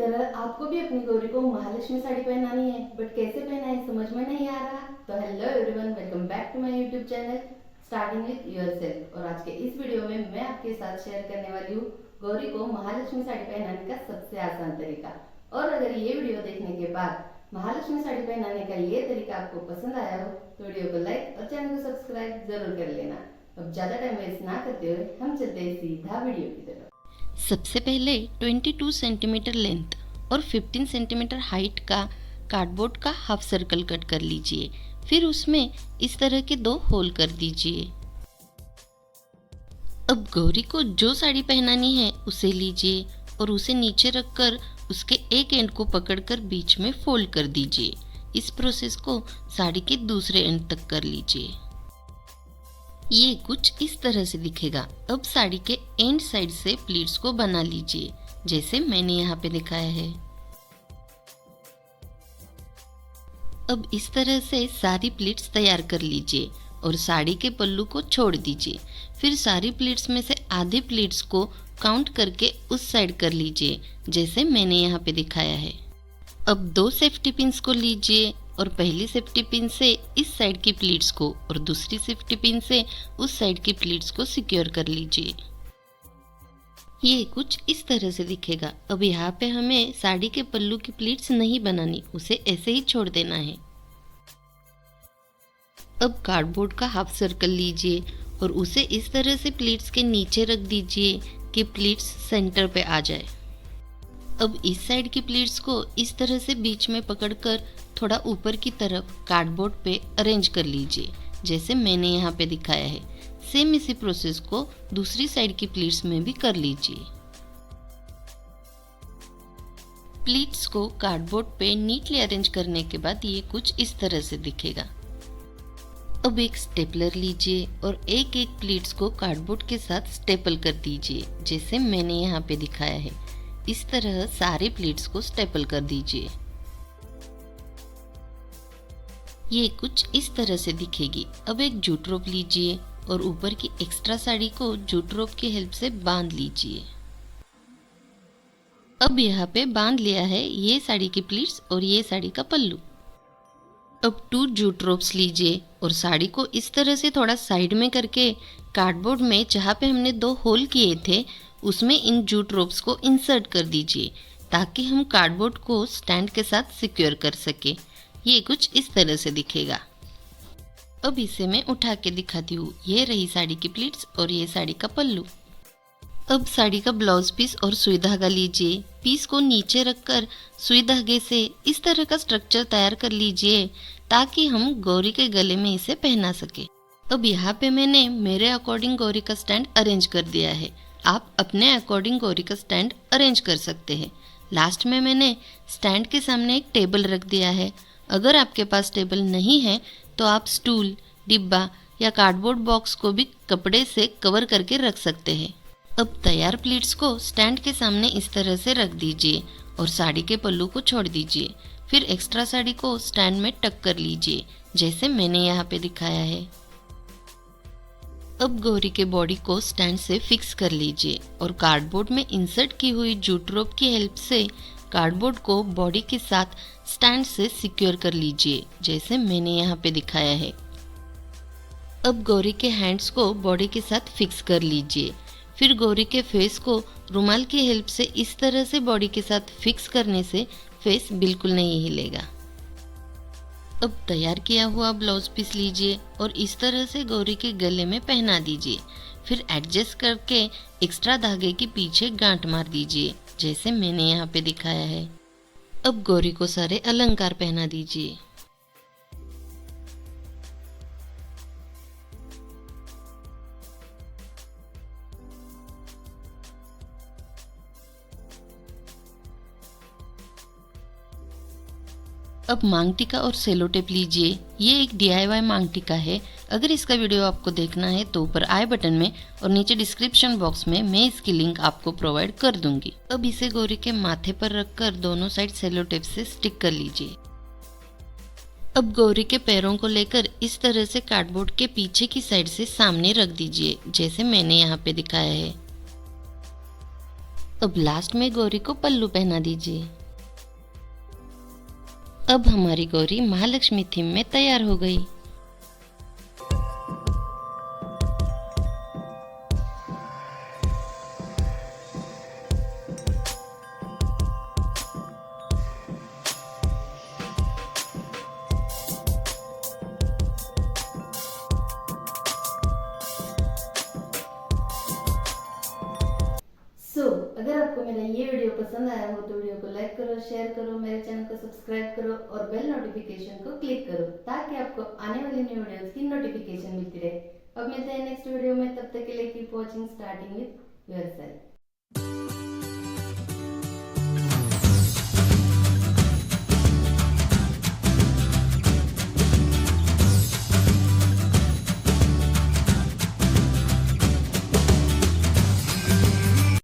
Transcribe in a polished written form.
तरह आपको भी अपनी गौरी को महालक्ष्मी साड़ी पहनानी है, बट कैसे पहनाएं समझ में नहीं आ रहा। तो hello everyone, welcome back to my YouTube channel starting with yourself. और आज के इस वीडियो में मैं आपके साथ शेयर करने वाली हूँ गौरी को महालक्ष्मी साड़ी पहनाने का सबसे आसान तरीका। और अगर ये वीडियो देखने के बाद महालक्ष्मी साड़ी पहनाने का ये तरीका आपको पसंद आया हो तो वीडियो को लाइक और चैनल को सब्सक्राइब जरूर कर लेना। अब ज्यादा टाइम वेस्ट ना करते हुए हम चलते हैं सीधा वीडियो की तरफ। सबसे पहले 22 सेंटीमीटर लेंथ और 15 सेंटीमीटर हाइट का कार्डबोर्ड का हाफ सर्कल कट कर लीजिए। फिर उसमें इस तरह के 2 होल कर दीजिए। अब गौरी को जो साड़ी पहनानी है उसे लीजिए और उसे नीचे रखकर उसके एक एंड को पकड़कर बीच में फोल्ड कर दीजिए। इस प्रोसेस को साड़ी के दूसरे एंड तक कर लीजिए। ये कुछ इस तरह से दिखेगा। अब साड़ी के एंड साइड से प्लीट्स को बना लीजिए जैसे मैंने यहाँ पे दिखाया है। अब इस तरह से सारी प्लीट्स तैयार कर लीजिए और साड़ी के पल्लू को छोड़ दीजिए। फिर सारी प्लीट्स में से आधी प्लीट्स को काउंट करके उस साइड कर लीजिए जैसे मैंने यहाँ पे दिखाया है। अब 2 सेफ्टी पिन्स को लीजिए और पहली सेफ्टी पिन से इस साइड की प्लीट्स को और दूसरी सेफ्टी पिन से उस साइड की प्लीट्स को सिक्योर कर लीजिए। ये कुछ इस तरह से दिखेगा। अब यहाँ पे हमें साड़ी के पल्लू की प्लीट्स नहीं बनानी, उसे ऐसे ही छोड़ देना है। अब कार्डबोर्ड का हाफ सर्कल लीजिए और उसे इस तरह से प्लीट्स के नीचे रख दीजिए कि प्लीट्स सेंटर पे आ जाए। अब इस साइड की प्लीट्स को इस तरह से बीच में पकड़कर थोड़ा ऊपर की तरफ कार्डबोर्ड पे अरेंज कर लीजिए जैसे मैंने यहाँ पे दिखाया है। सेम इसी प्रोसेस को दूसरी साइड की प्लीट्स में भी कर लीजिए। प्लीट्स को कार्डबोर्ड पे नीटली अरेंज करने के बाद ये कुछ इस तरह से दिखेगा। अब एक स्टेपलर लीजिए और एक एक प्लीट्स को कार्डबोर्ड के साथ स्टेपल कर दीजिए जैसे मैंने यहाँ पे दिखाया है। इस तरह सारे प्लीट्स को स्टेपल कर दीजिए। ये कुछ इस तरह से दिखेगी। अब एक जूट रोप लीजिए और ऊपर की एक्स्ट्रा साड़ी को जूट रोप की हेल्प से बांध लीजिए। अब यहाँ पे बांध लिया है ये साड़ी की प्लीट्स और ये साड़ी का पल्लू। अब 2 जूट रोप्स लीजिए और साड़ी को इस तरह से थोड़ा साइड में करके कार्डबोर्ड में जहाँ पे हमने 2 होल किए थे उसमें इन जूट रोप्स को इंसर्ट कर दीजिए ताकि हम कार्डबोर्ड को स्टैंड के साथ सिक्योर कर सके। ये कुछ इस तरह से दिखेगा। अब इसे मैं उठा के दिखाती हूँ। ये रही साड़ी की प्लीट्स और ये साड़ी का पल्लू। अब साड़ी का ब्लाउज पीस और सुई धागा लीजिए। पीस को नीचे रखकर सुई धागे से इस तरह का स्ट्रक्चर तैयार कर लीजिए ताकि हम गौरी के गले में इसे पहना सके। अब यहाँ पे मैंने मेरे अकॉर्डिंग गौरी का स्टैंड अरेंज कर दिया है। आप अपने अकॉर्डिंग गौरी का स्टैंड अरेंज कर सकते हैं। लास्ट में मैंने स्टैंड के सामने एक टेबल रख दिया है। अगर आपके पास टेबल नहीं है तो आप स्टूल, डिब्बा या कार्डबोर्ड बॉक्स को भी कपड़े से कवर करके रख सकते हैं। अब तैयार प्लीट्स को स्टैंड के सामने इस तरह से रख दीजिए और साड़ी के पल्लू को छोड़ दीजिए। फिर एक्स्ट्रा साड़ी को स्टैंड में टक कर लीजिए जैसे मैंने यहाँ पे दिखाया है। अब गौरी के बॉडी को स्टैंड से फिक्स कर लीजिए और कार्डबोर्ड में इंसर्ट की हुई जूट रोप की हेल्प से कार्डबोर्ड को बॉडी के साथ स्टैंड से सिक्योर कर लीजिए जैसे मैंने यहाँ पे दिखाया है। अब गौरी के हैंड्स को बॉडी के साथ फिक्स कर लीजिए। फिर गौरी के फेस को रुमाल की हेल्प से इस तरह से बॉडी के साथ फिक्स करने से फेस बिल्कुल नहीं हिलेगा। अब तैयार किया हुआ ब्लाउज पीस लीजिए और इस तरह से गौरी के गले में पहना दीजिए। फिर एडजस्ट करके एक्स्ट्रा धागे के पीछे गांठ मार दीजिए जैसे मैंने यहाँ पे दिखाया है। अब गौरी को सारे अलंकार पहना दीजिए। अब मांग टीका और सेलो टेप लीजिए। ये एक DIY मांग टीका है। अगर इसका वीडियो आपको देखना है तो ऊपर आई बटन में और नीचे डिस्क्रिप्शन बॉक्स में मैं इसकी लिंक आपको प्रोवाइड कर दूंगी। अब इसे गौरी के माथे पर रखकर दोनों साइड सेलो टेप से स्टिक कर लीजिए। अब गौरी के पैरों को लेकर इस तरह से कार्डबोर्ड के पीछे की साइड से सामने रख दीजिए जैसे मैंने यहाँ पे दिखाया है। अब लास्ट में गौरी को पल्लू पहना दीजिए। अब हमारी गौरी महालक्ष्मी थीम में तैयार हो गई। अगर आपको मेरा ये वीडियो पसंद आया हो तो वीडियो को लाइक करो, शेयर करो, मेरे चैनल को सब्सक्राइब करो और बेल नोटिफिकेशन को क्लिक करो ताकि आपको आने वाली न्यू वीडियोस की नोटिफिकेशन मिलती रहे। अब मिलते हैं नेक्स्ट वीडियो में, तब तक के लिए keep watching starting with yourself.